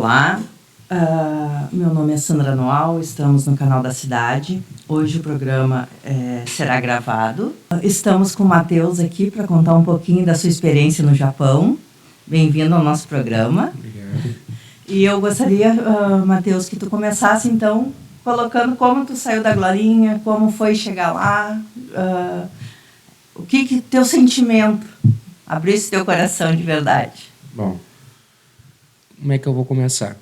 Olá, meu nome é Sandra Noal, estamos no canal da cidade. Hoje o programa será gravado. Estamos com o Matheus aqui para contar um pouquinho da sua experiência no Japão. Bem-vindo ao nosso programa. Obrigado. E eu gostaria, Matheus, que tu começasse então colocando como tu saiu da Glorinha, como foi chegar lá, o que teu sentimento, abrisse teu coração de verdade. Bom, como é que eu vou começar?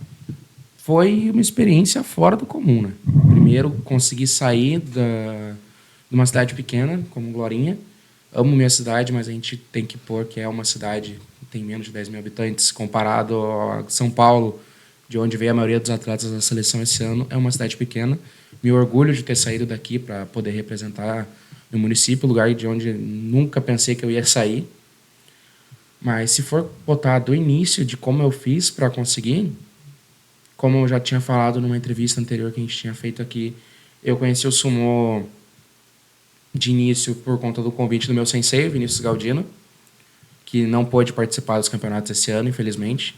Foi uma experiência fora do comum, né? Primeiro, consegui sair de uma cidade pequena, como Glorinha. Amo minha cidade, mas a gente tem que pôr que é uma cidade que tem menos de 10 mil habitantes, comparado a São Paulo, de onde veio a maioria dos atletas da seleção esse ano. É uma cidade pequena. Me orgulho de ter saído daqui para poder representar meu município, lugar de onde nunca pensei que eu ia sair. Mas se for botar do início de como eu fiz para conseguir, como eu já tinha falado numa entrevista anterior que a gente tinha feito aqui, eu conheci o Sumo de início por conta do convite do meu sensei, Vinícius Galdino, que não pôde participar dos campeonatos esse ano, infelizmente.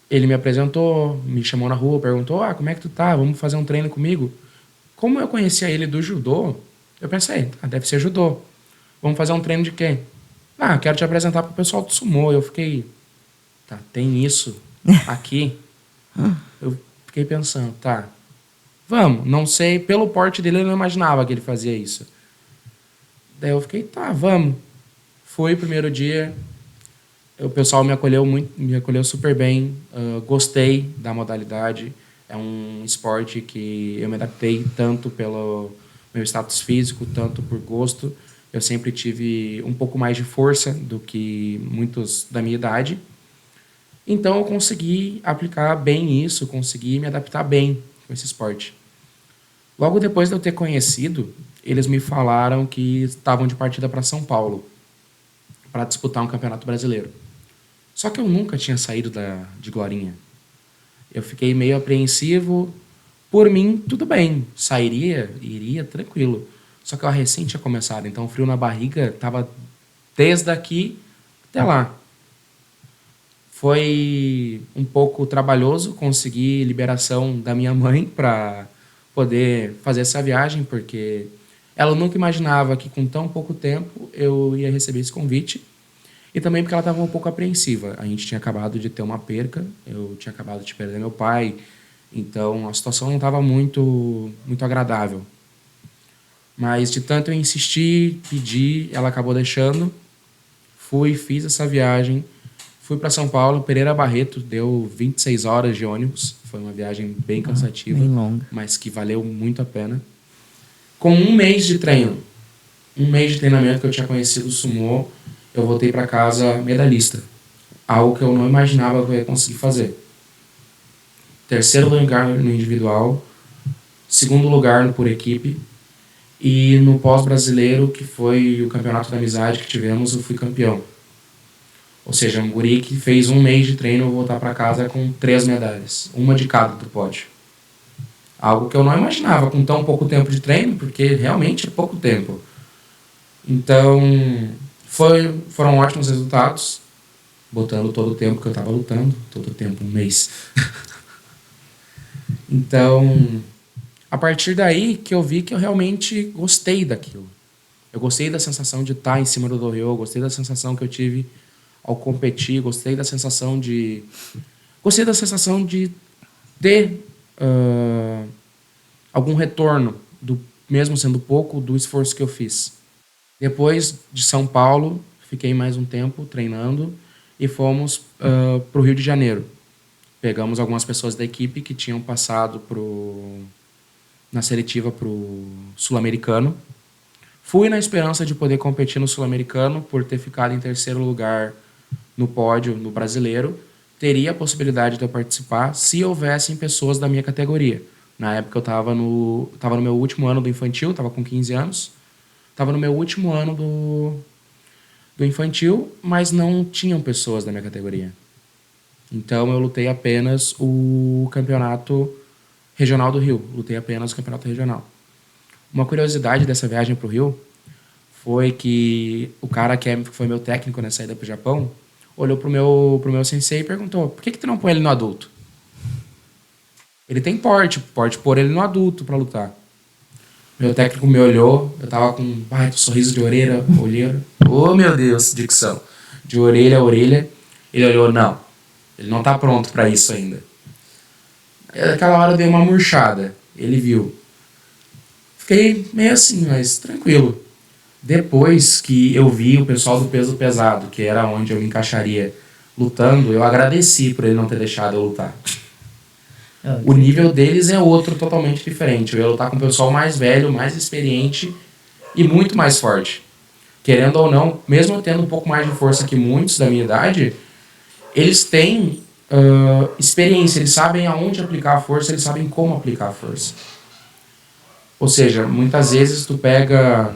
Ele me apresentou, me chamou na rua, perguntou, como é que tu tá? Vamos fazer um treino comigo? Como eu conhecia ele do judô, eu pensei, deve ser judô. Vamos fazer um treino de quê? Quero te apresentar pro pessoal do Sumo. Eu fiquei, tem isso aqui? Eu fiquei pensando, vamos. Não sei, pelo porte dele eu não imaginava que ele fazia isso. Daí eu fiquei, vamos. Fui, primeiro dia, o pessoal me acolheu super bem, gostei da modalidade. É um esporte que eu me adaptei tanto pelo meu status físico, tanto por gosto. Eu sempre tive um pouco mais de força do que muitos da minha idade. Então eu consegui aplicar bem isso, consegui me adaptar bem com esse esporte. Logo depois de eu ter conhecido, eles me falaram que estavam de partida para São Paulo para disputar um campeonato brasileiro. Só que eu nunca tinha saído de Glorinha. Eu fiquei meio apreensivo. Por mim, tudo bem. Iria tranquilo. Só que eu recém tinha começado, então o frio na barriga estava desde aqui até lá. Foi um pouco trabalhoso conseguir liberação da minha mãe para poder fazer essa viagem, porque ela nunca imaginava que com tão pouco tempo eu ia receber esse convite. E também porque ela estava um pouco apreensiva. A gente tinha acabado de ter uma perca, eu tinha acabado de perder meu pai, então a situação não estava muito agradável. Mas de tanto eu insistir, pedir, ela acabou deixando. Fiz essa viagem. Fui para São Paulo, Pereira Barreto, deu 26 horas de ônibus. Foi uma viagem bem cansativa, bem longa, mas que valeu muito a pena. Com um mês de treino, um mês de treinamento que eu tinha conhecido o Sumo, eu voltei para casa medalhista. Algo que eu não imaginava que eu ia conseguir fazer. Terceiro lugar no individual, segundo lugar no por equipe. E no pós-brasileiro, que foi o campeonato da amizade que tivemos, eu fui campeão. Ou seja, um guri que fez um mês de treino, eu vou voltar para casa com 3 medalhas. Uma de cada do pódio. Algo que eu não imaginava com tão pouco tempo de treino, porque realmente é pouco tempo. Então, foram ótimos resultados, botando todo o tempo que eu estava lutando. Todo o tempo, um mês. Então, a partir daí que eu vi que eu realmente gostei daquilo. Eu gostei da sensação de estar em cima do Doryo, gostei da sensação que eu tive ao competir, gostei da sensação de ter algum retorno, mesmo sendo pouco, do esforço que eu fiz. Depois de São Paulo, fiquei mais um tempo treinando e fomos para o Rio de Janeiro. Pegamos algumas pessoas da equipe que tinham passado na seletiva para o Sul-Americano. Fui na esperança de poder competir no Sul-Americano, por ter ficado em terceiro lugar no pódio no brasileiro. Teria a possibilidade de eu participar se houvessem pessoas da minha categoria. Na época eu estava no meu último ano do infantil, estava com 15 anos. Estava no meu último ano do infantil, mas não tinham pessoas da minha categoria. Então eu lutei apenas o campeonato regional do Rio. Lutei apenas o campeonato regional. Uma curiosidade dessa viagem para o Rio foi que o cara que foi meu técnico nessa ida para o Japão, olhou pro meu sensei e perguntou: por que tu não põe ele no adulto? Ele tem porte, pode pôr ele no adulto pra lutar. Meu técnico me olhou, eu tava com um sorriso de orelha. Oh, meu Deus, dicção. De orelha a orelha. Ele olhou: não, ele não tá pronto pra isso ainda. Naquela hora eu dei uma murchada. Ele viu. Fiquei meio assim, mas tranquilo. Depois que eu vi o pessoal do peso pesado, que era onde eu me encaixaria, lutando, eu agradeci por ele não ter deixado eu lutar. O nível deles é outro, totalmente diferente. Eu ia lutar com o pessoal mais velho, mais experiente e muito mais forte. Querendo ou não, mesmo eu tendo um pouco mais de força que muitos da minha idade, eles têm experiência, eles sabem aonde aplicar a força, eles sabem como aplicar a força. Ou seja, muitas vezes tu pega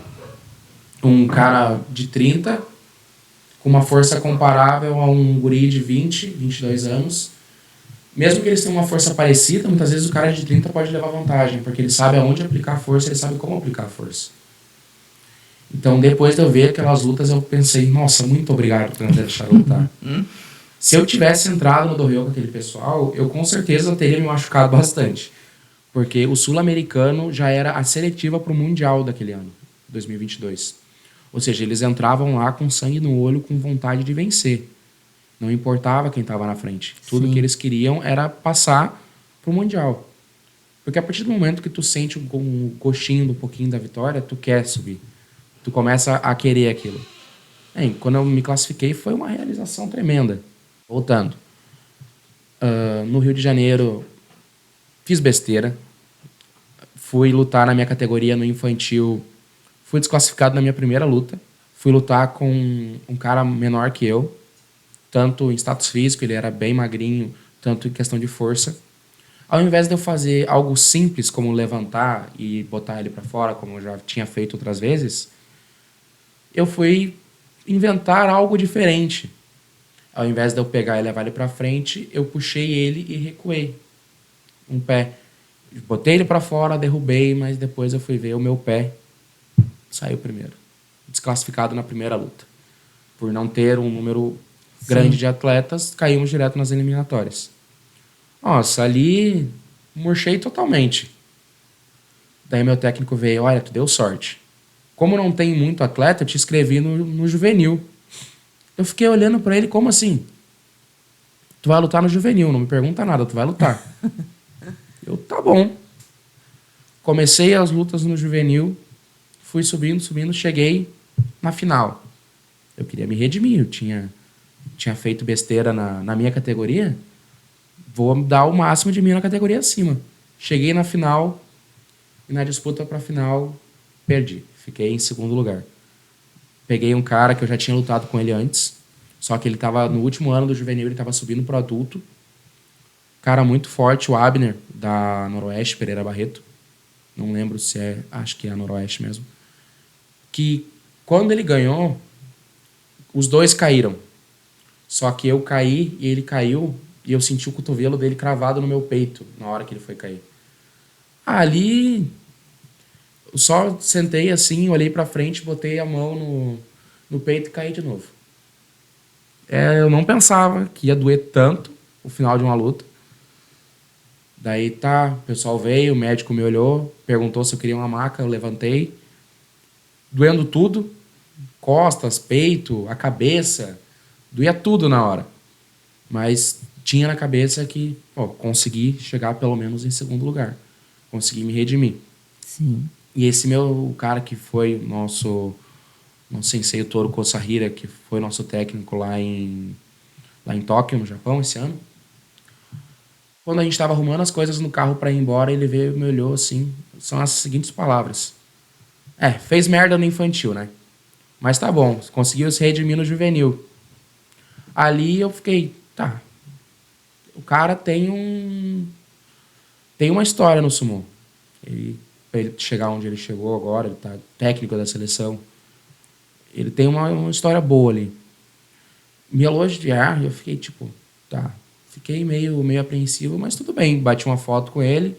um cara de 30 com uma força comparável a um guri de 20, 22 anos. Mesmo que eles tenham uma força parecida, muitas vezes o cara de 30 pode levar vantagem, porque ele sabe aonde aplicar a força, ele sabe como aplicar a força. Então, depois de eu ver aquelas lutas, eu pensei: nossa, muito obrigado por não ter deixado eu lutar. Se eu tivesse entrado no dojo com aquele pessoal, eu com certeza teria me machucado bastante. Porque o sul-americano já era a seletiva para o Mundial daquele ano, 2022. Ou seja, eles entravam lá com sangue no olho, com vontade de vencer. Não importava quem estava na frente. Tudo que eles queriam era passar para o Mundial. Porque a partir do momento que tu sente um gostinho do pouquinho da vitória, tu quer subir. Tu começa a querer aquilo. Quando eu me classifiquei, foi uma realização tremenda. Voltando. No Rio de Janeiro, fiz besteira. Fui lutar na minha categoria no infantil. Fui desclassificado na minha primeira luta. Fui lutar com um cara menor que eu. Tanto em status físico, ele era bem magrinho, tanto em questão de força. Ao invés de eu fazer algo simples, como levantar e botar ele para fora, como eu já tinha feito outras vezes, eu fui inventar algo diferente. Ao invés de eu pegar e levar ele para frente, eu puxei ele e recuei um pé. Botei ele para fora, derrubei, mas depois eu fui ver o meu pé saiu primeiro. Desclassificado na primeira luta. Por não ter um número grande de atletas, caímos direto nas eliminatórias. Nossa, ali murchei totalmente. Daí meu técnico veio: olha, tu deu sorte. Como não tem muito atleta, eu te inscrevi no juvenil. Eu fiquei olhando pra ele: como assim? Tu vai lutar no juvenil, não me pergunta nada, tu vai lutar. Eu: tá bom. Comecei as lutas no juvenil, fui subindo, cheguei na final. Eu queria me redimir, eu tinha feito besteira na minha categoria, vou dar o máximo de mim na categoria acima. Cheguei na final e na disputa para a final perdi. Fiquei em segundo lugar. Peguei um cara que eu já tinha lutado com ele antes, só que ele estava no último ano do juvenil, ele estava subindo pro adulto. Cara muito forte, o Abner, da Noroeste, Pereira Barreto. Não lembro se é, acho que é a Noroeste mesmo. Que quando ele ganhou, os dois caíram. Só que eu caí e ele caiu e eu senti o cotovelo dele cravado no meu peito na hora que ele foi cair. Ali, eu só sentei assim, olhei pra frente, botei a mão no peito e caí de novo. Eu não pensava que ia doer tanto o final de uma luta. Daí o pessoal veio, o médico me olhou, perguntou se eu queria uma maca, eu levantei. Doendo tudo, costas, peito, a cabeça, doía tudo na hora. Mas tinha na cabeça que consegui chegar pelo menos em segundo lugar. Consegui me redimir. Sim. E esse o cara que foi o nosso sensei, o Toru Kosahira, que foi nosso técnico lá em Tóquio, no Japão, esse ano. Quando a gente estava arrumando as coisas no carro para ir embora, ele veio e me olhou assim. São as seguintes palavras: fez merda no infantil, né? Mas tá bom, conseguiu se redimir no juvenil. Ali eu fiquei, tá. O cara tem uma história no sumo. Pra ele chegar onde ele chegou agora, ele tá técnico da seleção. Ele tem uma história boa ali. Me elogiar, eu fiquei tipo, tá. Fiquei meio apreensivo, mas tudo bem. Bati uma foto com ele,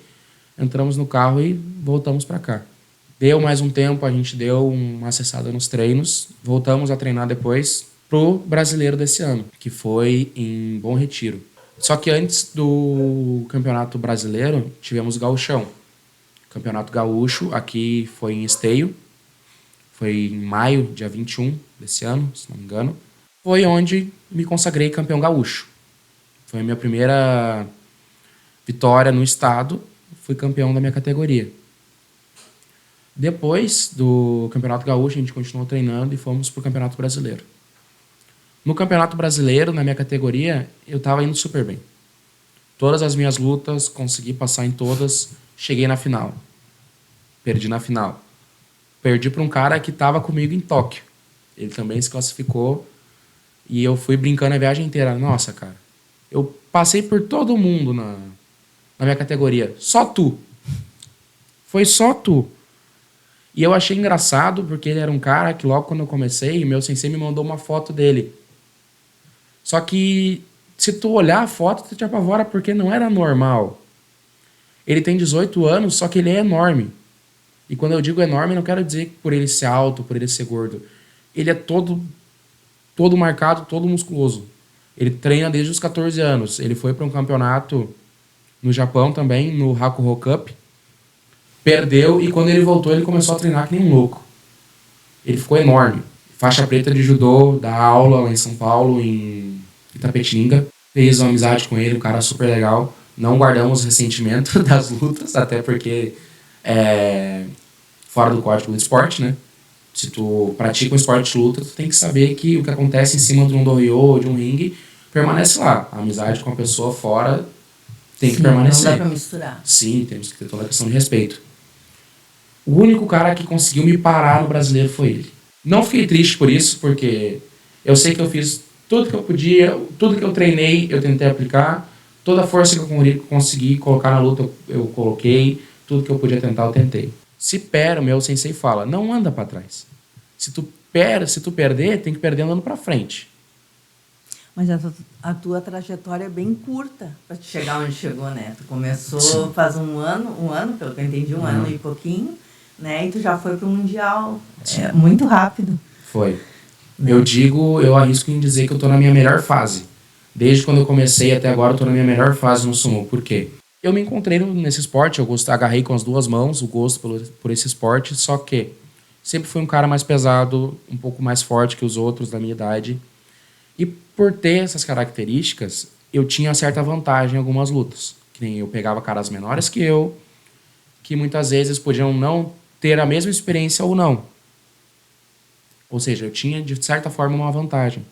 entramos no carro e voltamos para cá. Deu mais um tempo, a gente deu uma acessada nos treinos, voltamos a treinar depois. pro brasileiro desse ano, que foi em Bom Retiro. Só que antes do Campeonato Brasileiro, tivemos o Gauchão. O Campeonato Gaúcho aqui foi em Esteio, foi em maio, dia 21 desse ano, se não me engano. Foi onde me consagrei campeão gaúcho. Foi a minha primeira vitória no estado, fui campeão da minha categoria. Depois do Campeonato Gaúcho, a gente continuou treinando e fomos pro Campeonato Brasileiro. No Campeonato Brasileiro, na minha categoria, eu estava indo super bem. Todas as minhas lutas, consegui passar em todas, cheguei na final. Perdi na final. Perdi para um cara que estava comigo em Tóquio. Ele também se classificou e eu fui brincando a viagem inteira. Nossa, cara, eu passei por todo mundo na minha categoria. Só tu. Foi só tu. E eu achei engraçado porque ele era um cara que logo quando eu comecei, meu sensei me mandou uma foto dele. Só que se tu olhar a foto, tu te apavora porque não era normal. Ele tem 18 anos, só que ele é enorme. E quando eu digo enorme, não quero dizer por ele ser alto, por ele ser gordo. Ele é todo marcado, todo musculoso. Ele treina desde os 14 anos. Ele foi para um campeonato no Japão também, no Hakuho Cup. Perdeu e quando ele voltou, ele começou a treinar que nem um louco. Ele ficou enorme. Faixa preta de judô, dá aula lá em São Paulo, em Itapetininga. Fez uma amizade com ele, um cara super legal. Não guardamos ressentimento das lutas, até porque é fora do código do esporte, né? Se tu pratica um esporte de luta, tu tem que saber que o que acontece em cima de um dohyo ou de um ringue permanece lá. A amizade com a pessoa fora tem que permanecer. Não dá pra misturar. Sim, temos que ter toda a questão de respeito. O único cara que conseguiu me parar no brasileiro foi ele. Não fiquei triste por isso, porque eu sei que eu fiz tudo que eu podia, tudo que eu treinei, eu tentei aplicar, toda a força que eu consegui colocar na luta, eu coloquei, tudo que eu podia tentar, eu tentei. Se pera, o meu sensei fala, não anda para trás. Se tu perder, tem que perder andando para frente. Mas a tua trajetória é bem curta para chegar onde chegou, né? Tu começou faz um ano, pelo que eu entendi, um ano e pouquinho, né? E tu já foi pro Mundial. Sim. É muito rápido. Foi. Eu arrisco em dizer que eu tô na minha melhor fase. Desde quando eu comecei até agora, eu tô na minha melhor fase no sumo. Por quê? Eu me encontrei nesse esporte, agarrei com as duas mãos o gosto por esse esporte, só que sempre fui um cara mais pesado, um pouco mais forte que os outros da minha idade. E por ter essas características, eu tinha certa vantagem em algumas lutas. Que nem eu pegava caras menores que eu, que muitas vezes podiam não ter a mesma experiência ou não. Ou seja, eu tinha, de certa forma, uma vantagem.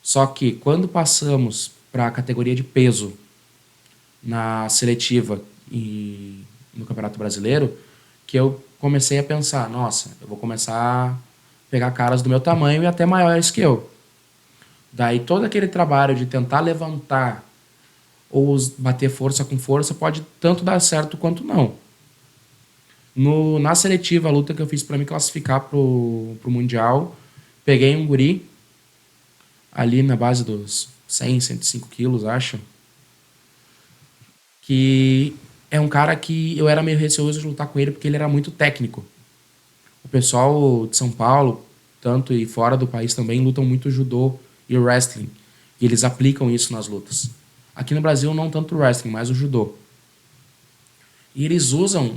Só que quando passamos para a categoria de peso na seletiva e no Campeonato Brasileiro, que eu comecei a pensar, nossa, eu vou começar a pegar caras do meu tamanho e até maiores que eu. Daí todo aquele trabalho de tentar levantar ou bater força com força pode tanto dar certo quanto não. Na seletiva, a luta que eu fiz para me classificar pro Mundial, peguei um guri ali na base dos 100, 105 quilos, acho, que é um cara que eu era meio receoso de lutar com ele porque ele era muito técnico. O pessoal de São Paulo, tanto e fora do país também, lutam muito judô e wrestling. E eles aplicam isso nas lutas. Aqui no Brasil, não tanto o wrestling, mas o judô. E eles usam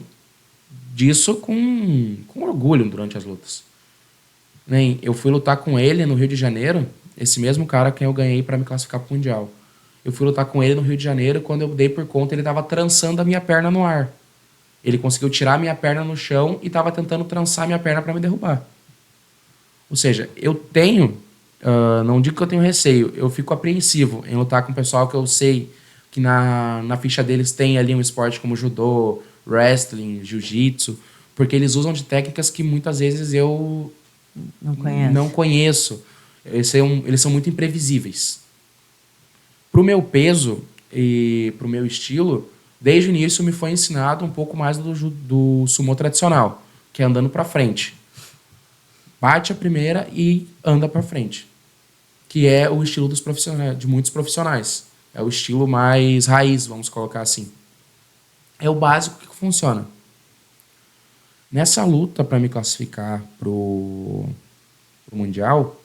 disso com orgulho durante as lutas. Nem eu fui lutar com ele no Rio de Janeiro, esse mesmo cara que eu ganhei para me classificar para o Mundial. Eu fui lutar com ele no Rio de Janeiro, quando eu dei por conta, ele estava trançando a minha perna no ar. Ele conseguiu tirar a minha perna no chão e estava tentando trançar a minha perna para me derrubar. Ou seja, eu tenho, não digo que eu tenho receio, eu fico apreensivo em lutar com o pessoal que eu sei que na ficha deles tem ali um esporte como judô, wrestling, jiu-jitsu, porque eles usam de técnicas que muitas vezes eu não conheço. Eles são muito imprevisíveis. Pro meu peso e pro meu estilo, desde o início me foi ensinado um pouco mais do sumô tradicional, que é andando para frente. Bate a primeira e anda para frente, que é o estilo dos profissionais, de muitos profissionais. É o estilo mais raiz, vamos colocar assim. É o básico que funciona. Nessa luta para me classificar pro Mundial,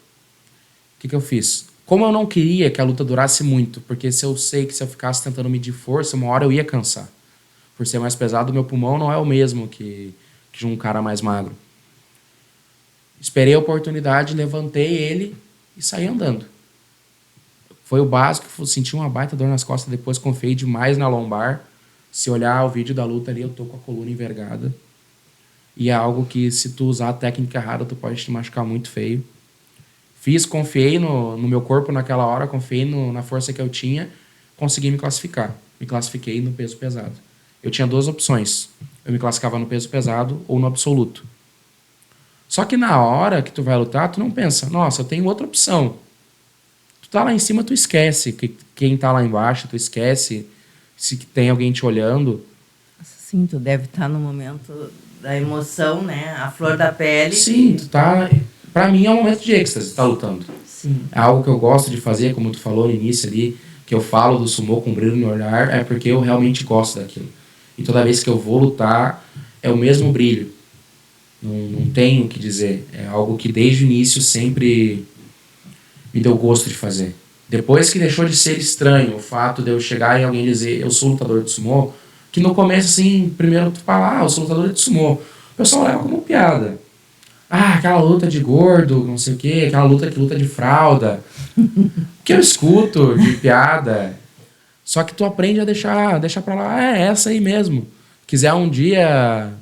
que eu fiz? Como eu não queria que a luta durasse muito, porque se eu sei que se eu ficasse tentando medir força, uma hora eu ia cansar. Por ser mais pesado, meu pulmão não é o mesmo que de um cara mais magro. Esperei a oportunidade, levantei ele e saí andando. Foi o básico, senti uma baita dor nas costas, depois confiei demais na lombar. Se olhar o vídeo da luta ali, eu tô com a coluna envergada. E é algo que, se tu usar a técnica errada, tu pode te machucar muito feio. Confiei no meu corpo naquela hora, confiei na força que eu tinha, consegui me classificar. Me classifiquei no peso pesado. Eu tinha 2 opções. Eu me classificava no peso pesado ou no absoluto. Só que na hora que tu vai lutar, tu não pensa, nossa, eu tenho outra opção. Tu tá lá em cima, tu esquece que quem tá lá embaixo, tu esquece se tem alguém te olhando. Sim, tu deve estar no momento da emoção, né? A flor da pele. Sim, tu tá... Pra mim é um momento de êxtase, tá lutando. Sim. É algo que eu gosto de fazer, como tu falou no início ali, que eu falo do sumô com brilho no olhar, é porque eu realmente gosto daquilo. E toda vez que eu vou lutar, é o mesmo brilho. Não tenho o que dizer. É algo que desde o início sempre me deu gosto de fazer. Depois que deixou de ser estranho o fato de eu chegar e alguém dizer eu sou lutador de sumô, que no começo, assim, primeiro tu fala, eu sou lutador de sumô. O pessoal leva como piada. Aquela luta de gordo, não sei o quê, aquela luta de fralda. Que eu escuto de piada. Só que tu aprende a deixar pra lá, é essa aí mesmo. Quiser um dia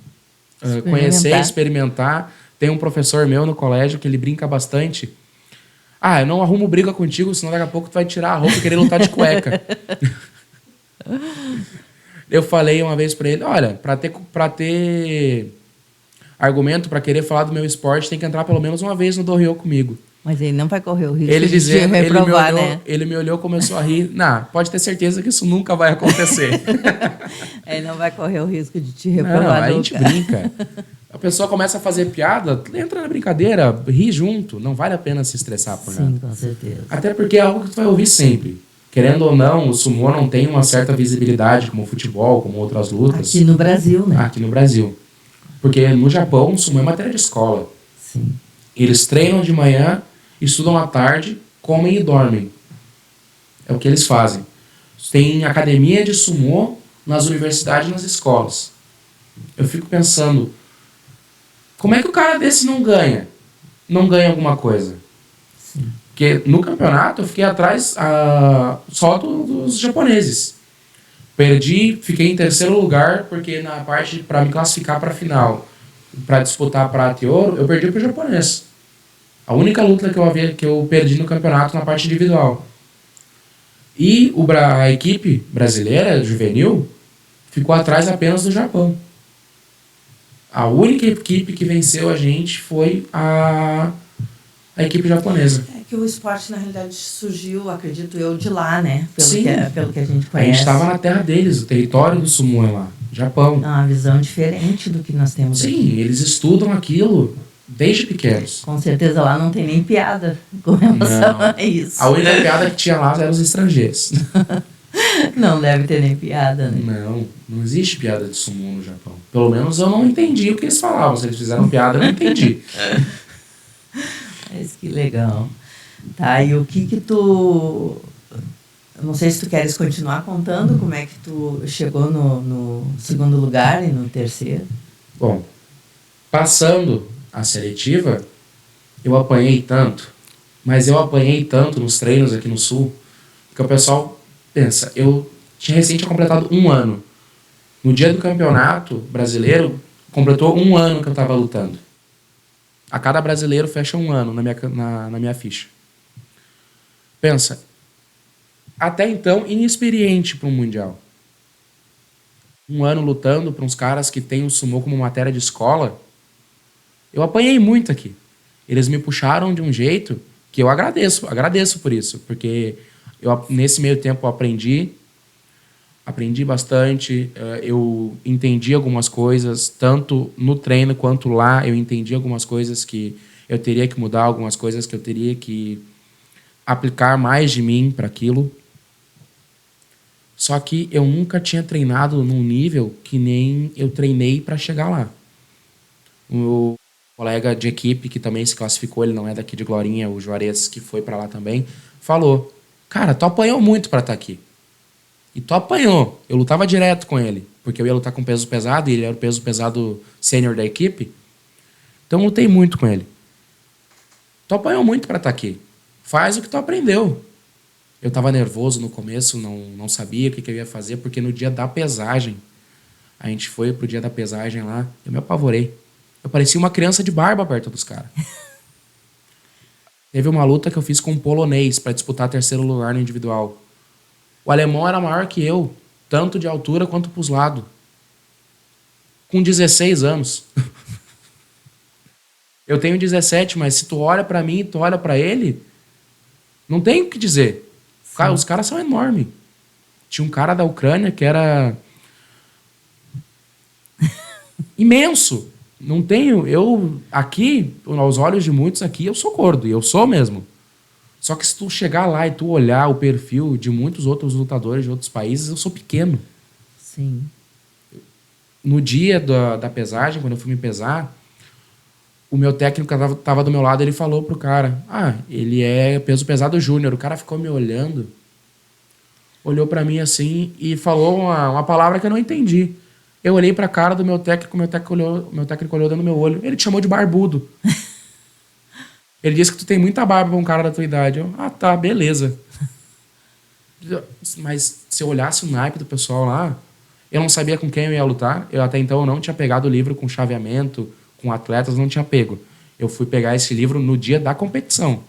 conhecer, experimentar. Tem um professor meu no colégio que ele brinca bastante. Eu não arrumo briga contigo, senão daqui a pouco tu vai tirar a roupa e querer lutar de cueca. Eu falei uma vez pra ele, olha, pra ter argumento, pra querer falar do meu esporte, tem que entrar pelo menos uma vez no Dohyo comigo. Mas ele não vai correr o risco Ele de te reprovar, né? Ele me olhou, começou a rir. Pode ter certeza que isso nunca vai acontecer. Ele não vai correr o risco de te reprovar nunca. A gente brinca. A pessoa começa a fazer piada, entra na brincadeira, ri junto. Não vale a pena se estressar por nada. Sim, com certeza. Até porque é algo que tu vai ouvir sempre. Querendo ou não, o sumô não tem uma certa visibilidade como o futebol, como outras lutas. Aqui no Brasil, né? Aqui no Brasil. Porque no Japão, o sumô é matéria de escola. Sim. Eles treinam de manhã, estudam à tarde, comem e dormem. É o que eles fazem. Tem academia de sumô nas universidades e nas escolas. Eu fico pensando, como é que o cara desse não ganha? Não ganha alguma coisa? Sim. Porque no campeonato eu fiquei atrás só dos japoneses. Fiquei em terceiro lugar, porque na parte para me classificar para a final, para disputar prata e ouro, eu perdi para o japonês. A única luta que eu perdi no campeonato na parte individual. E a equipe brasileira, juvenil, ficou atrás apenas do Japão. A única equipe que venceu a gente foi a equipe japonesa. É que o esporte, na realidade, surgiu, acredito eu, de lá, né? Sim. Pelo que a gente conhece. A gente estava na terra deles, o território do sumô é lá, Japão. É uma visão diferente do que nós temos aqui. Sim, eles estudam aquilo desde pequenos. Com certeza lá não tem nem piada com relação a isso. A única piada que tinha lá eram os estrangeiros. Não deve ter nem piada, né? Não existe piada de sumô no Japão. Pelo menos eu não entendi o que eles falavam. Se eles fizeram piada, eu não entendi. Mas que legal. Tá, e o que tu... Eu não sei se tu queres continuar contando como é que tu chegou no segundo lugar e no terceiro. Bom, passando a seletiva, eu apanhei tanto, mas eu apanhei tanto nos treinos aqui no Sul, que o pessoal pensa, eu tinha recente completado 1 ano. No dia do campeonato brasileiro, completou 1 ano que eu estava lutando. A cada brasileiro fecha 1 ano na minha ficha. Pensa, até então inexperiente para um mundial. 1 ano lutando para uns caras que têm o sumô como matéria de escola. Eu apanhei muito aqui. Eles me puxaram de um jeito que eu agradeço por isso, porque nesse meio tempo eu aprendi bastante, eu entendi algumas coisas, tanto no treino quanto lá, eu entendi algumas coisas que eu teria que mudar, algumas coisas que eu teria que aplicar mais de mim para aquilo. Só que eu nunca tinha treinado num nível que nem eu treinei para chegar lá. colega de equipe que também se classificou, ele não é daqui de Glorinha, o Juarez, que foi pra lá também, falou, cara, tu apanhou muito pra estar aqui. E tu apanhou. Eu lutava direto com ele, porque eu ia lutar com peso pesado e ele era o peso pesado sênior da equipe. Então eu lutei muito com ele. Tu apanhou muito pra estar aqui. Faz o que tu aprendeu. Eu tava nervoso no começo, não sabia o que eu ia fazer, porque no dia da pesagem, a gente foi pro dia da pesagem lá, eu me apavorei. Eu parecia uma criança de barba perto dos caras. Teve uma luta que eu fiz com um polonês para disputar terceiro lugar no individual. O alemão era maior que eu, tanto de altura quanto pros lados. Com 16 anos. Eu tenho 17, mas se tu olha pra mim e tu olha pra ele, não tem o que dizer. Cara, os caras são enormes. Tinha um cara da Ucrânia que era imenso. Não tenho... Eu, aqui, aos olhos de muitos aqui, eu sou gordo. E eu sou mesmo. Só que se tu chegar lá e tu olhar o perfil de muitos outros lutadores de outros países, eu sou pequeno. Sim. No dia da pesagem, quando eu fui me pesar, o meu técnico tava do meu lado, ele falou pro cara, ele é peso pesado júnior. O cara ficou me olhando, olhou pra mim assim e falou uma palavra que eu não entendi. Eu olhei pra cara do meu técnico, meu técnico olhou dentro do meu olho. Ele te chamou de barbudo. Ele disse que tu tem muita barba pra um cara da tua idade. Eu, tá, beleza. Mas se eu olhasse o naipe do pessoal lá, eu não sabia com quem eu ia lutar. Eu até então não tinha pegado o livro com chaveamento, com atletas, não tinha pego. Eu fui pegar esse livro no dia da competição.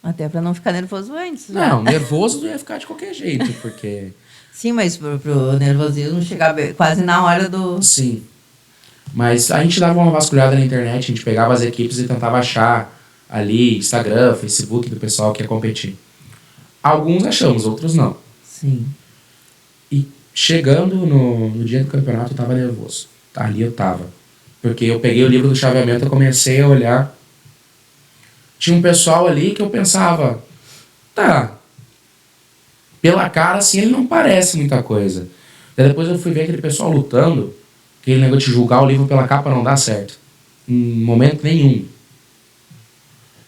Até pra não ficar nervoso antes. Não, nervoso ia ficar de qualquer jeito, porque... Sim, mas pro nervosismo chegar quase na hora do... Sim. Mas a gente dava uma vasculhada na internet, a gente pegava as equipes e tentava achar ali Instagram, Facebook do pessoal que ia competir. Alguns achamos, outros não. Sim. E chegando no dia do campeonato, eu tava nervoso. Ali eu tava. Porque eu peguei o livro do chaveamento e comecei a olhar. Tinha um pessoal ali que eu pensava, pela cara assim ele não parece muita coisa. Daí depois eu fui ver aquele pessoal lutando, aquele negócio de julgar o livro pela capa não dá certo. Em momento nenhum.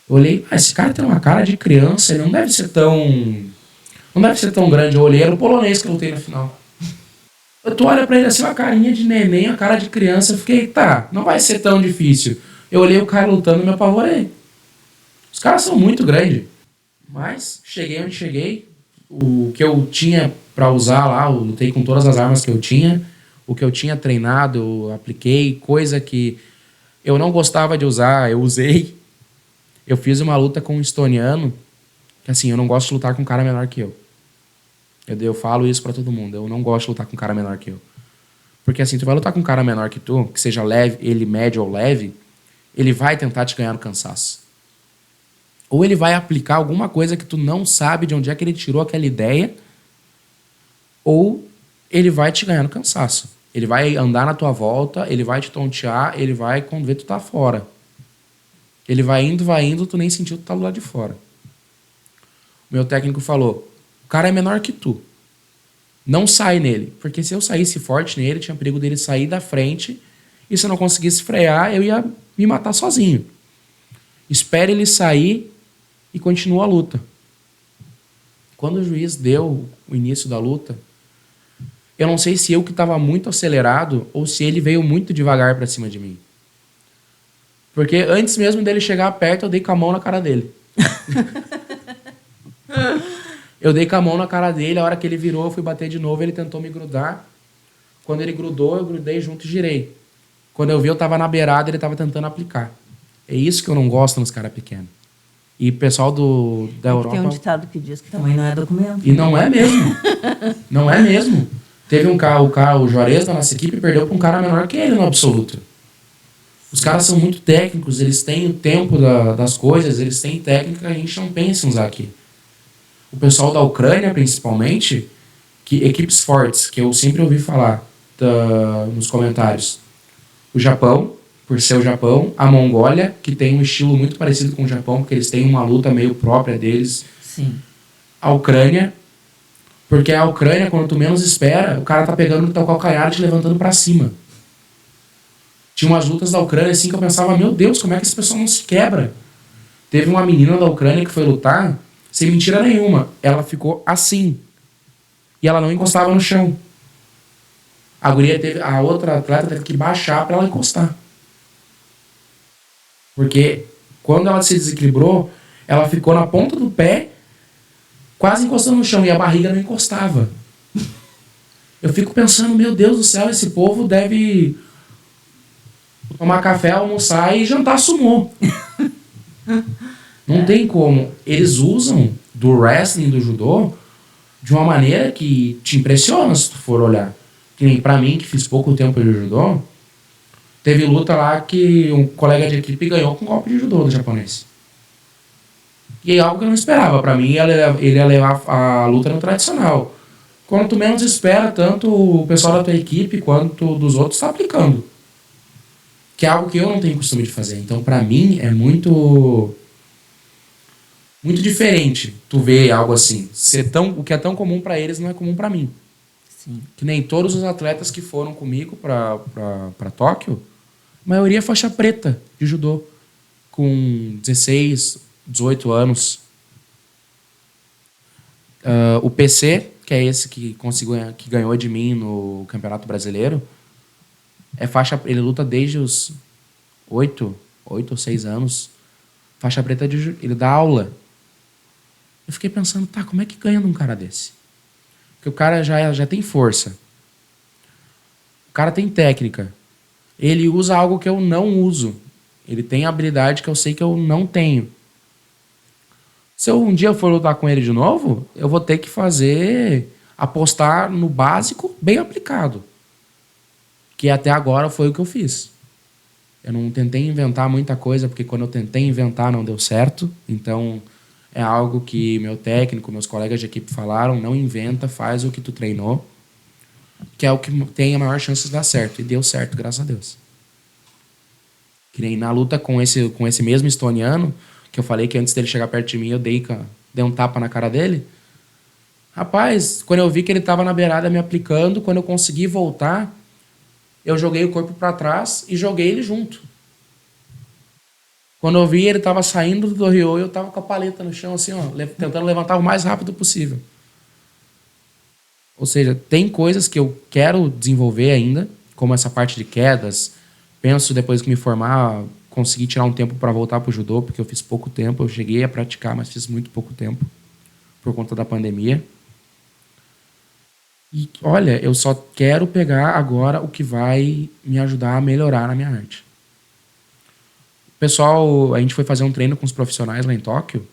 Eu olhei, esse cara tem uma cara de criança, ele não deve ser tão grande. Eu olhei, era o polonês que eu lutei na final. Tu olha pra ele assim, uma carinha de neném, a cara de criança, eu fiquei, não vai ser tão difícil. Eu olhei o cara lutando e me apavorei. Os caras são muito grandes. Mas cheguei onde cheguei, o que eu tinha pra usar lá, eu lutei com todas as armas que eu tinha, o que eu tinha treinado, eu apliquei, coisa que eu não gostava de usar, eu usei. Eu fiz uma luta com um estoniano, que assim, eu não gosto de lutar com um cara menor que eu. Eu falo isso pra todo mundo, eu não gosto de lutar com um cara menor que eu. Porque assim, tu vai lutar com um cara menor que tu, que seja leve, ele médio ou leve, ele vai tentar te ganhar no cansaço. Ou ele vai aplicar alguma coisa que tu não sabe de onde é que ele tirou aquela ideia, ou ele vai te ganhar no cansaço. Ele vai andar na tua volta, ele vai te tontear, ele vai quando vê tu tá fora. Ele vai indo, tu nem sentiu que tu tá do lado de fora. O meu técnico falou, o cara é menor que tu. Não sai nele. Porque se eu saísse forte nele, tinha perigo dele sair da frente, e se eu não conseguisse frear, eu ia me matar sozinho. Espere ele sair e continua a luta. Quando o juiz deu o início da luta, eu não sei se eu que estava muito acelerado ou se ele veio muito devagar para cima de mim. Porque antes mesmo dele chegar perto, eu dei com a mão na cara dele. Eu dei com a mão na cara dele, a hora que ele virou, eu fui bater de novo, ele tentou me grudar. Quando ele grudou, eu grudei junto e girei. Quando eu vi, eu tava na beirada, ele tava tentando aplicar. É isso que eu não gosto nos caras pequenos. E o pessoal da Europa... Tem um ditado que diz que também não é documento. E não é mesmo. Não é mesmo. Teve um cara, o Juarez da nossa equipe, perdeu pra um cara menor que ele no absoluto. Os caras são muito técnicos, eles têm o tempo das coisas, eles têm técnica que a gente não pensa em usar aqui. O pessoal da Ucrânia, principalmente, que equipes fortes, que eu sempre ouvi falar nos comentários. O Japão, por ser o Japão. A Mongólia, que tem um estilo muito parecido com o Japão, porque eles têm uma luta meio própria deles. Sim. A Ucrânia, porque a Ucrânia, quando tu menos espera, o cara tá pegando no teu calcanhar e te levantando pra cima. Tinha umas lutas da Ucrânia assim que eu pensava, meu Deus, como é que esse pessoal não se quebra? Teve uma menina da Ucrânia que foi lutar, sem mentira nenhuma. Ela ficou assim. E ela não encostava no chão. A outra atleta teve que baixar para ela encostar. Porque quando ela se desequilibrou, ela ficou na ponta do pé, quase encostando no chão, e a barriga não encostava. Eu fico pensando, meu Deus do céu, esse povo deve tomar café, almoçar e jantar sumô. Não tem como. Eles usam do wrestling, do judô, de uma maneira que te impressiona se tu for olhar. Que nem pra mim, que fiz pouco tempo de judô, teve luta lá que um colega de equipe ganhou com um golpe de judô do japonês. E é algo que eu não esperava. Pra mim, ele ia levar a luta no tradicional. Quando tu menos espera, tanto o pessoal da tua equipe quanto dos outros tá aplicando. Que é algo que eu não tenho costume de fazer. Então, pra mim, é muito diferente tu ver algo assim. O que é tão comum pra eles não é comum pra mim. Sim. Que nem todos os atletas que foram comigo pra Tóquio, a maioria é faixa preta de judô. Com 16, 18 anos. O PC, que é esse que ganhou de mim no Campeonato Brasileiro, ele luta desde os 8 ou 6 anos. Faixa preta ele dá aula. Eu fiquei pensando, tá, como é que ganha de um cara desse? Porque o cara já tem força. O cara tem técnica. Ele usa algo que eu não uso. Ele tem habilidade que eu sei que eu não tenho. Se eu um dia for lutar com ele de novo, eu vou ter que apostar no básico bem aplicado. Que até agora foi o que eu fiz. Eu não tentei inventar muita coisa, porque quando eu tentei inventar não deu certo. Então, é algo que meu técnico, meus colegas de equipe falaram, não inventa, faz o que tu treinou, que é o que tem a maior chance de dar certo. E deu certo, graças a Deus. Que nem na luta com esse mesmo estoniano, que eu falei que antes dele chegar perto de mim, eu dei um tapa na cara dele. Rapaz, quando eu vi que ele estava na beirada me aplicando, quando eu consegui voltar, eu joguei o corpo para trás e joguei ele junto. Quando eu vi, ele estava saindo do Ryo e eu estava com a paleta no chão, assim, ó, tentando levantar o mais rápido possível. Ou seja, tem coisas que eu quero desenvolver ainda, como essa parte de quedas. Penso, depois que me formar, conseguir tirar um tempo para voltar para o judô, porque eu fiz pouco tempo. Eu cheguei a praticar, mas fiz muito pouco tempo, por conta da pandemia. E, olha, eu só quero pegar agora o que vai me ajudar a melhorar na minha arte. Pessoal, a gente foi fazer um treino com os profissionais lá em Tóquio.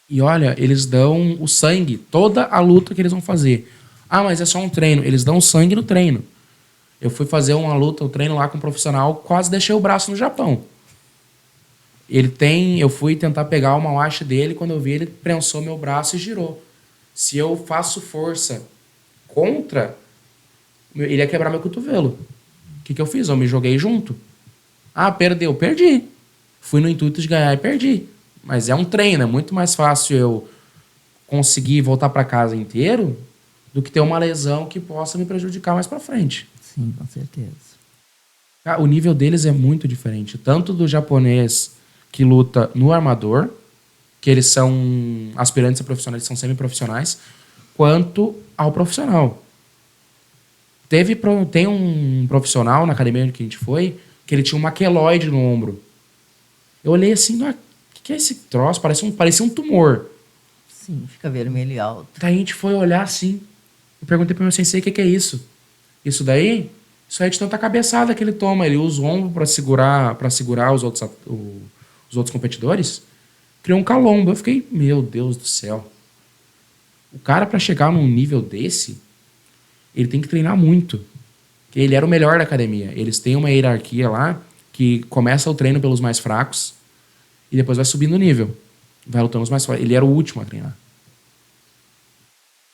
E, olha, eles dão o sangue, toda a luta que eles vão fazer. Ah, mas é só um treino. Eles dão sangue no treino. Eu fui fazer uma luta, um treino lá com um profissional, quase deixei o braço no Japão. Eu fui tentar pegar o mawashi dele, quando eu vi, ele prensou meu braço e girou. Se eu faço força contra, ele ia quebrar meu cotovelo. O que eu fiz? Eu me joguei junto. Ah, perdeu. Perdi. Fui no intuito de ganhar e perdi. Mas é um treino, é muito mais fácil eu conseguir voltar para casa inteiro do que ter uma lesão que possa me prejudicar mais para frente. Sim, com certeza. O nível deles é muito diferente. Tanto do japonês que luta no armador, que eles são aspirantes a profissionais, são semiprofissionais, quanto ao profissional. Tem um profissional na academia onde a gente foi, que ele tinha uma queloide no ombro. Eu olhei assim, o que é esse troço? Parecia um tumor. Sim, fica vermelho e alto. Daí a gente foi olhar assim. Eu perguntei pro meu sensei, o que é isso? Isso aí é de tanta cabeçada que ele toma. Ele usa o ombro para segurar os outros competidores. Criou um calombo. Eu fiquei, meu Deus do céu. O cara, para chegar num nível desse, ele tem que treinar muito. Porque ele era o melhor da academia. Eles têm uma hierarquia lá que começa o treino pelos mais fracos e depois vai subindo o nível. Vai lutando os mais fortes. Ele era o último a treinar.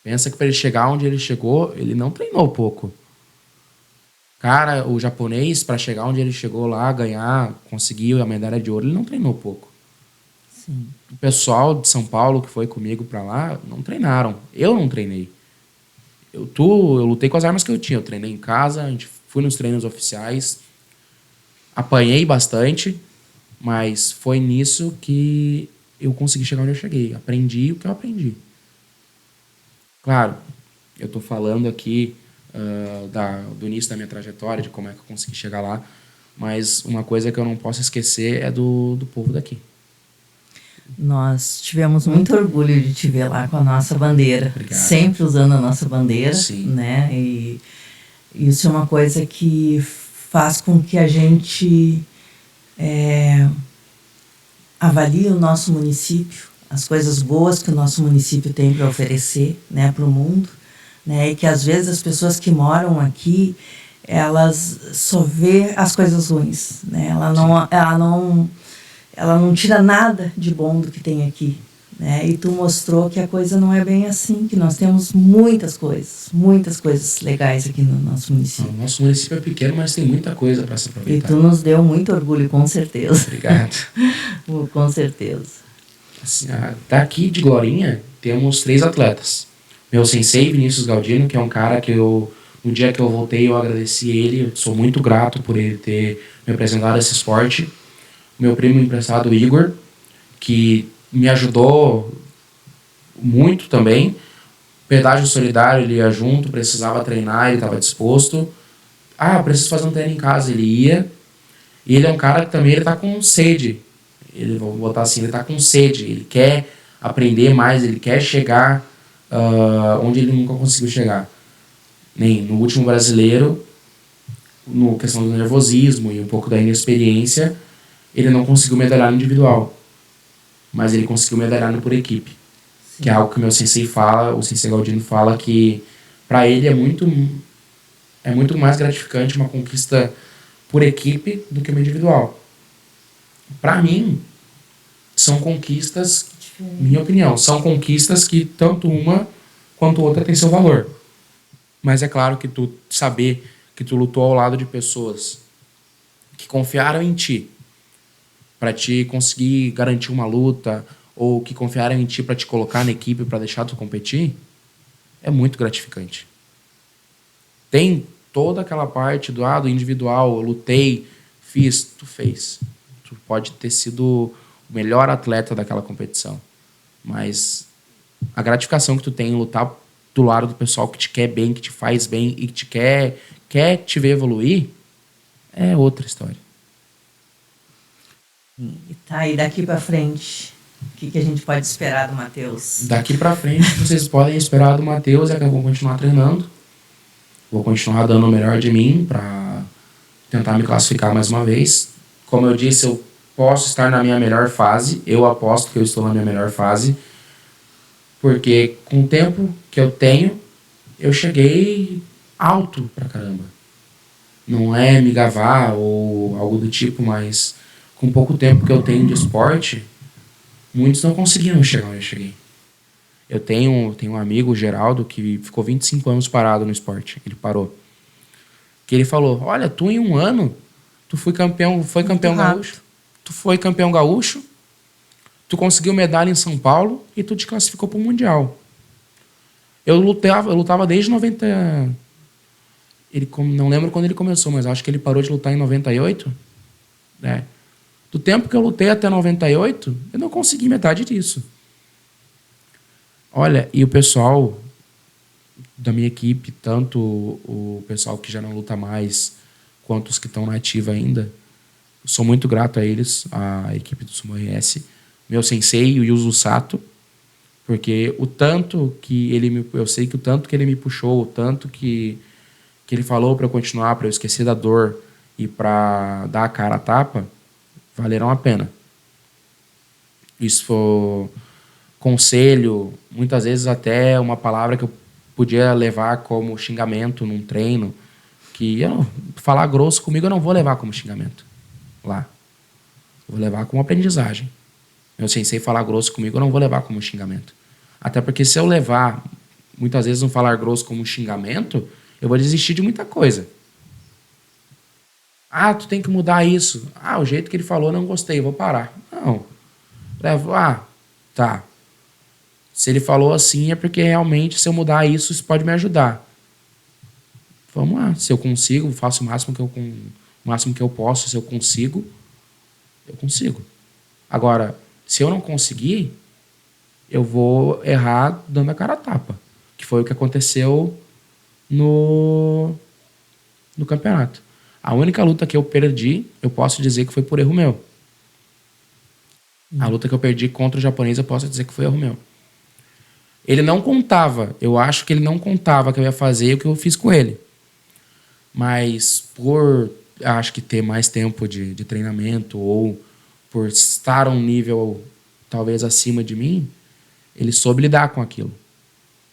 Pensa que para ele chegar onde ele chegou, ele não treinou pouco. Cara, o japonês, para chegar onde ele chegou lá, ganhar, conseguir a medalha de ouro, ele não treinou pouco. Sim. O pessoal de São Paulo que foi comigo para lá, não treinaram. Eu não treinei. Eu lutei com as armas que eu tinha. Eu treinei em casa, fui nos treinos oficiais, Apanhei bastante, mas foi nisso que eu consegui chegar onde eu cheguei. Aprendi o que eu aprendi. Claro, eu estou falando aqui do início da minha trajetória, de como é que eu consegui chegar lá, mas uma coisa que eu não posso esquecer é do povo daqui. Nós tivemos muito orgulho de te ver lá com a nossa bandeira. Obrigado. Sempre usando a nossa bandeira. Sim. Né? E isso é uma coisa que faz com que a gente avalie o nosso município, as coisas boas que o nosso município tem para oferecer, né, para o mundo, né? E que às vezes as pessoas que moram aqui, elas só vê as coisas ruins, né? Ela não tira nada de bom do que tem aqui, né? E tu mostrou que a coisa não é bem assim, que nós temos muitas coisas legais aqui no nosso município. O nosso município é pequeno, mas tem muita coisa para se aproveitar. E tu nos deu muito orgulho, com certeza. Obrigado. Com certeza. Assim, daqui de Glorinha, temos 3 atletas. Meu sensei, Vinícius Galdino, que é um cara que no dia que eu voltei, eu agradeci ele. Eu sou muito grato por ele ter me apresentado esse esporte. Meu primo emprestado, Igor, que me ajudou muito também. Pedágio solidário, ele ia junto, precisava treinar, ele estava disposto. Preciso fazer um treino em casa, ele ia. E ele é um cara que também ele tá com sede. Vou botar assim, ele tá com sede. Ele quer aprender mais, ele quer chegar onde ele nunca conseguiu chegar. Nem no último brasileiro, no questão do nervosismo e um pouco da inexperiência, ele não conseguiu medalhar no individual. Mas ele conseguiu medalhar no por equipe. Sim. Que é algo que o meu sensei fala, o sensei Galdino fala, que para ele é muito mais gratificante uma conquista por equipe do que uma individual. Para mim, são conquistas, minha opinião, são conquistas que tanto uma quanto outra tem seu valor. Mas é claro que tu saber que tu lutou ao lado de pessoas que confiaram em ti para te conseguir garantir uma luta, ou que confiaram em ti para te colocar na equipe para deixar tu competir, é muito gratificante. Tem toda aquela parte do individual, eu lutei, fiz, tu fez. Tu pode ter sido o melhor atleta daquela competição, mas a gratificação que tu tem em lutar do lado do pessoal que te quer bem, que te faz bem e que te quer te ver evoluir, é outra história. E tá, e daqui para frente, o que a gente pode esperar do Matheus? Daqui para frente, vocês podem esperar do Matheus é que eu vou continuar treinando, vou continuar dando o melhor de mim para tentar me classificar mais uma vez. Como eu disse, eu posso estar na minha melhor fase, eu aposto que eu estou na minha melhor fase, porque com o tempo que eu tenho, eu cheguei alto pra caramba. Não é me gabar ou algo do tipo, mas com pouco tempo que eu tenho de esporte, muitos não conseguiram chegar onde eu cheguei. Eu tenho um amigo, o Geraldo, que ficou 25 anos parado no esporte. Ele parou. Que ele falou, olha, tu em um ano, tu foi campeão gaúcho. Tu foi campeão gaúcho, tu conseguiu medalha em São Paulo e tu te classificou para o Mundial. Eu lutava desde 90... não lembro quando ele começou, mas acho que ele parou de lutar em 98. Né? Do tempo que eu lutei até 98, eu não consegui metade disso. Olha, e o pessoal da minha equipe, tanto o pessoal que já não luta mais, quanto os que estão na ativa ainda, eu sou muito grato a eles, a equipe do Sumo RS, meu sensei, o Yuzo Sato, porque o tanto que eu sei que o tanto que ele me puxou, o tanto que ele falou para eu continuar, para eu esquecer da dor e para dar a cara a tapa, valeram a pena. Isso foi conselho, muitas vezes até uma palavra que eu podia levar como xingamento num treino, que falar grosso comigo eu não vou levar como xingamento lá. Eu vou levar como aprendizagem. Meu sensei falar grosso comigo eu não vou levar como xingamento. Até porque se eu levar, muitas vezes, um falar grosso como xingamento, eu vou desistir de muita coisa. Tu tem que mudar isso. O jeito que ele falou, não gostei, eu vou parar. Não. Levo, tá. Se ele falou assim, é porque realmente, se eu mudar isso pode me ajudar. Vamos lá. Se eu consigo, faço o máximo que eu O máximo que eu posso, se eu consigo, eu consigo. Agora, se eu não conseguir, eu vou errar dando a cara a tapa. Que foi o que aconteceu no campeonato. A única luta que eu perdi, eu posso dizer que foi por erro meu. A luta que eu perdi contra o japonês, eu posso dizer que foi erro meu. Ele não contava. Eu acho que ele não contava que eu ia fazer o que eu fiz com ele. Mas por, acho que ter mais tempo de treinamento ou por estar a um nível talvez acima de mim, ele soube lidar com aquilo.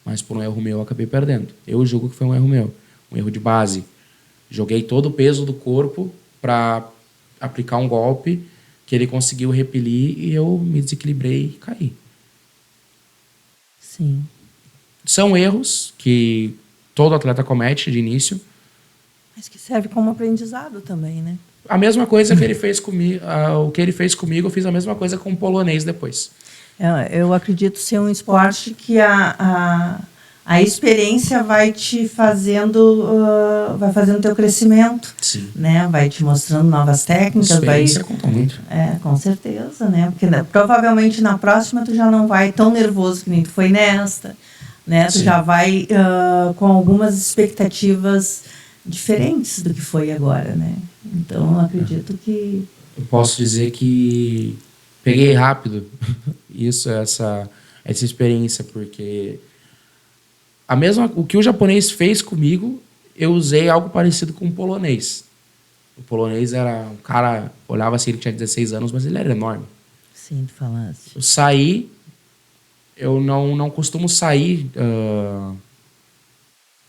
Mas por um erro meu eu acabei perdendo. Eu julgo que foi um erro meu. Um erro de base. Joguei todo o peso do corpo para aplicar um golpe que ele conseguiu repelir e eu me desequilibrei e caí. Sim. São erros que todo atleta comete de início. Mas que serve como aprendizado também, né? A mesma coisa que ele fez comigo, o que ele fez comigo, eu fiz a mesma coisa com o polonês depois. Eu acredito ser um esporte que a experiência vai te fazendo, vai fazendo teu crescimento. Sim. Né? Vai te mostrando novas técnicas. A experiência conta muito. Com certeza, né? Porque provavelmente na próxima tu já não vai tão nervoso que nem tu foi nesta, né? Tu já vai com algumas expectativas diferentes do que foi agora, né? Então, eu acredito que... Eu posso dizer que peguei rápido essa experiência, porque o que o japonês fez comigo, eu usei algo parecido com o polonês. O polonês era um cara, olhava assim, ele tinha 16 anos, mas ele era enorme. Sim, tu falaste. Eu saí, eu não costumo sair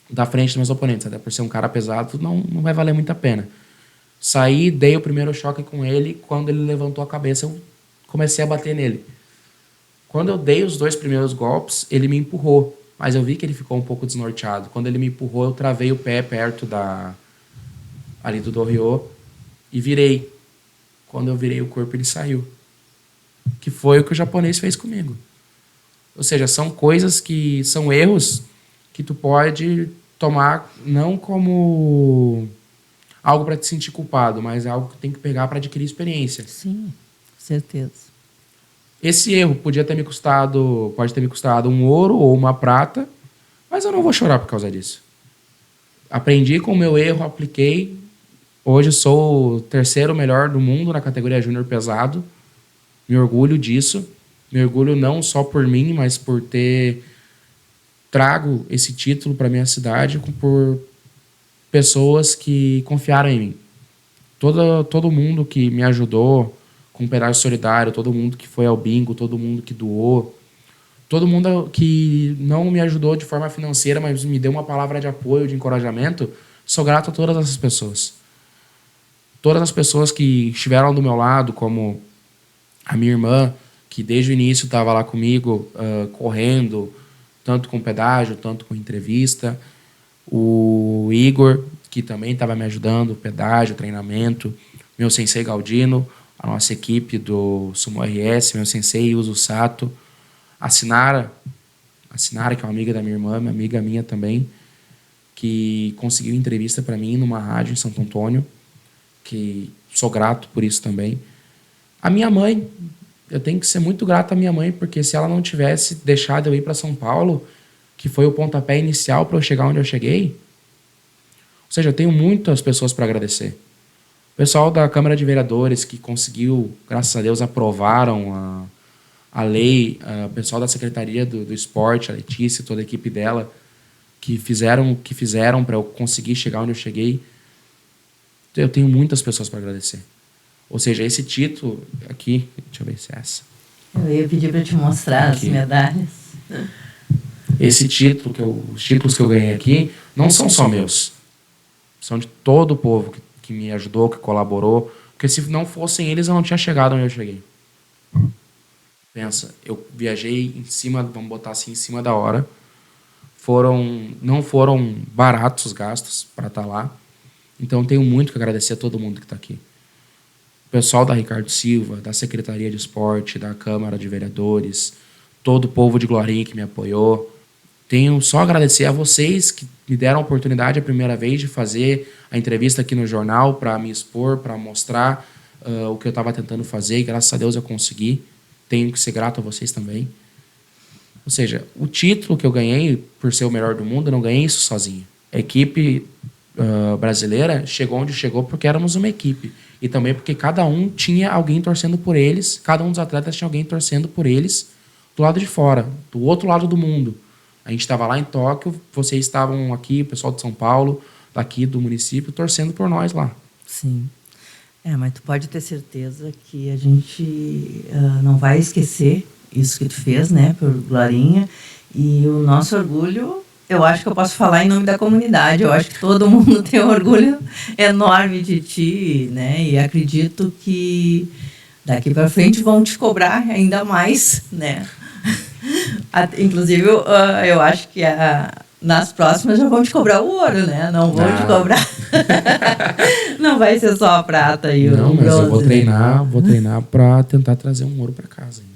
da frente dos meus oponentes, até por ser um cara pesado, não vai valer muito a pena. Saí, dei o primeiro choque com ele, quando ele levantou a cabeça, eu comecei a bater nele. Quando eu dei os 2 primeiros golpes, ele me empurrou, mas eu vi que ele ficou um pouco desnorteado. Quando ele me empurrou, eu travei o pé perto ali do Doryo e virei. Quando eu virei o corpo, ele saiu. Que foi o que o japonês fez comigo. Ou seja, são coisas que são erros que tu pode tomar não como algo para te sentir culpado, mas é algo que tem que pegar para adquirir experiência. Sim, certeza. Esse erro pode ter me custado um ouro ou uma prata, mas eu não vou chorar por causa disso. Aprendi com o meu erro, apliquei. Hoje sou o 3º melhor do mundo na categoria júnior pesado. Me orgulho disso. Me orgulho não só por mim, mas por ter trago esse título para minha cidade por pessoas que confiaram em mim. Todo mundo que me ajudou com um pedaço solidário, todo mundo que foi ao bingo, todo mundo que doou, todo mundo que não me ajudou de forma financeira, mas me deu uma palavra de apoio, de encorajamento, sou grato a todas essas pessoas. Todas as pessoas que estiveram do meu lado, como a minha irmã, que desde o início estava lá comigo, correndo, tanto com pedágio, tanto com entrevista. O Igor, que também estava me ajudando, pedágio, treinamento. Meu sensei Galdino, a nossa equipe do Sumo RS, meu sensei Yuzo Sato. A Sinara, que é uma amiga da minha irmã, uma amiga minha também, que conseguiu entrevista para mim numa rádio em Santo Antônio, que sou grato por isso também. A minha mãe, eu tenho que ser muito grato à minha mãe, porque se ela não tivesse deixado eu ir para São Paulo, que foi o pontapé inicial para eu chegar onde eu cheguei, ou seja, eu tenho muitas pessoas para agradecer. O pessoal da Câmara de Vereadores que conseguiu, graças a Deus, aprovaram a lei, o pessoal da Secretaria do Esporte, a Letícia e toda a equipe dela, que fizeram para eu conseguir chegar onde eu cheguei. Eu tenho muitas pessoas para agradecer. Ou seja, esse título aqui, deixa eu ver se é essa. Eu ia pedir para te mostrar aqui. As medalhas. Esse título, os títulos que eu ganhei aqui, não são só meus. São de todo o povo que me ajudou, que colaborou. Porque se não fossem eles, eu não tinha chegado onde eu cheguei. Pensa, eu viajei em cima, vamos botar assim, em cima da hora. Não foram baratos os gastos para estar lá. Então, eu tenho muito que agradecer a todo mundo que está aqui. O pessoal da Ricardo Silva, da Secretaria de Esporte, da Câmara de Vereadores, todo o povo de Glorinha que me apoiou, Tenho só a agradecer a vocês que me deram a oportunidade a primeira vez de fazer a entrevista aqui no jornal para me expor, para mostrar o que eu estava tentando fazer e graças a Deus eu consegui. Tenho que ser grato a vocês também. Ou seja, o título que eu ganhei por ser o melhor do mundo, eu não ganhei isso sozinho. A equipe brasileira chegou onde chegou porque éramos uma equipe. E também porque cada um tinha alguém torcendo por eles, cada um dos atletas tinha alguém torcendo por eles do lado de fora, do outro lado do mundo. A gente estava lá em Tóquio, vocês estavam aqui, o pessoal de São Paulo, daqui do município, torcendo por nós lá. Sim. Mas tu pode ter certeza que a gente não vai esquecer isso que tu fez, né, por Glorinha. E o nosso orgulho, eu acho que eu posso falar em nome da comunidade. Eu acho que todo mundo tem um orgulho enorme de ti, né? E acredito que daqui para frente vão te cobrar ainda mais, né? Inclusive, eu acho que nas próximas já vão te cobrar o ouro, né? Não vão te cobrar. Não vai ser só a prata e o bronze. Não, mas eu vou treinar para tentar trazer um ouro para casa ainda.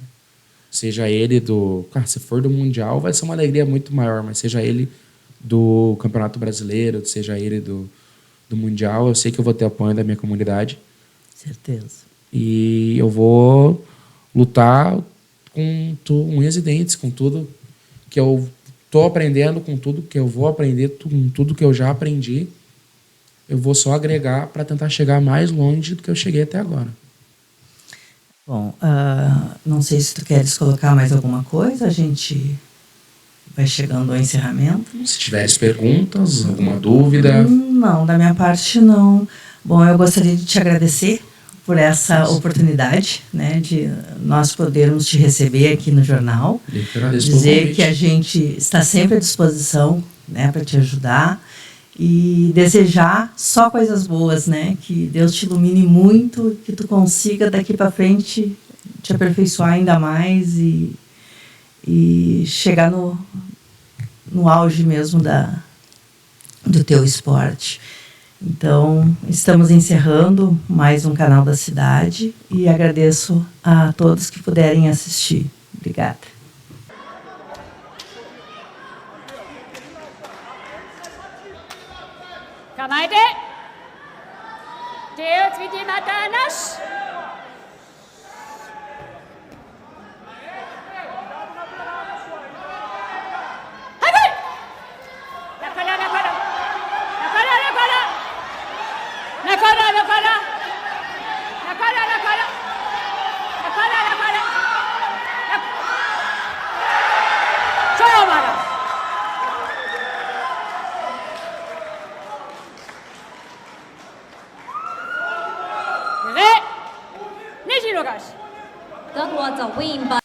Seja ele se for do Mundial, vai ser uma alegria muito maior, mas seja ele do Campeonato Brasileiro, seja ele do Mundial, eu sei que eu vou ter apoio da minha comunidade. Certeza. E eu vou lutar com unhas e dentes, com tudo que eu estou aprendendo, com tudo que eu vou aprender, com tudo que eu já aprendi. Eu vou só agregar para tentar chegar mais longe do que eu cheguei até agora. Bom, não sei se tu queres colocar mais alguma coisa, a gente vai chegando ao encerramento. Se tivesse perguntas, alguma dúvida... Não, da minha parte não. Bom, eu gostaria de te agradecer por essa oportunidade, né, de nós podermos te receber aqui no jornal. Dizer que a gente está sempre à disposição, né, para te ajudar e desejar só coisas boas, né, que Deus te ilumine muito, que tu consiga daqui para frente te aperfeiçoar ainda mais e chegar no auge mesmo do teu esporte. Então, estamos encerrando mais um Canal da Cidade e agradeço a todos que puderem assistir. Obrigada. Kamaide, Deus vidi matanas. That was a win by